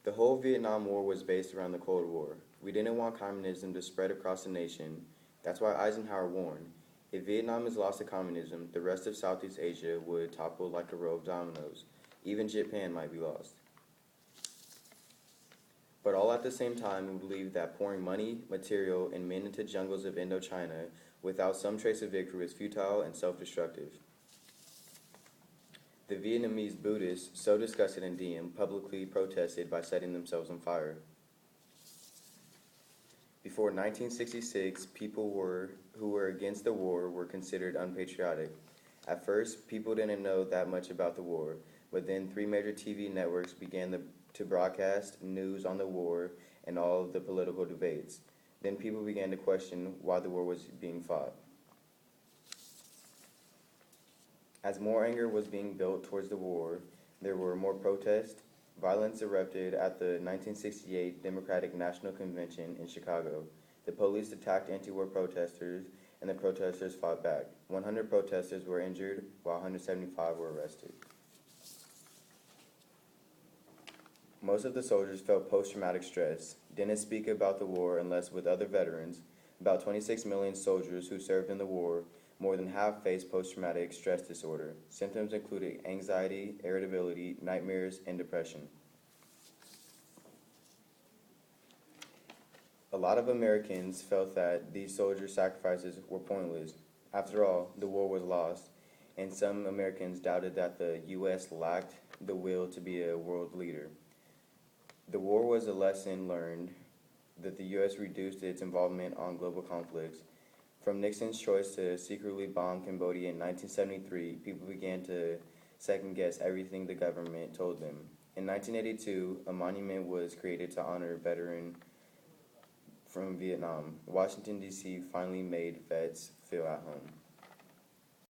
The whole Vietnam War was based around the Cold War. We didn't want communism to spread across the nation. That's why Eisenhower warned, if Vietnam is lost to communism, the rest of Southeast Asia would topple like a row of dominoes. Even Japan might be lost. But all at the same time, we believed that pouring money, material, and men into jungles of Indochina without some trace of victory was futile and self-destructive. The Vietnamese Buddhists, so disgusted in Diem, publicly protested by setting themselves on fire. Before 1966, who were against the war were considered unpatriotic. At first, people didn't know that much about the war, but then three major TV networks began to broadcast news on the war and all of the political debates. Then people began to question why the war was being fought. As more anger was being built towards the war, there were more protests. Violence erupted at the 1968 Democratic National Convention in Chicago. The police attacked anti-war protesters, and the protesters fought back. 100 protesters were injured, while 175 were arrested. Most of the soldiers felt post-traumatic stress, didn't speak about the war unless with other veterans. About 26 million soldiers who served in the war, more than half faced post-traumatic stress disorder. Symptoms included anxiety, irritability, nightmares, and depression. A lot of Americans felt that these soldiers' sacrifices were pointless. After all, the war was lost, and some Americans doubted that the U.S. lacked the will to be a world leader. The war was a lesson learned that the U.S. reduced its involvement on global conflicts. From Nixon's choice to secretly bomb Cambodia in 1973, people began to second-guess everything the government told them. In 1982, a monument was created to honor a veteran from Vietnam. Washington, D.C. finally made vets feel at home.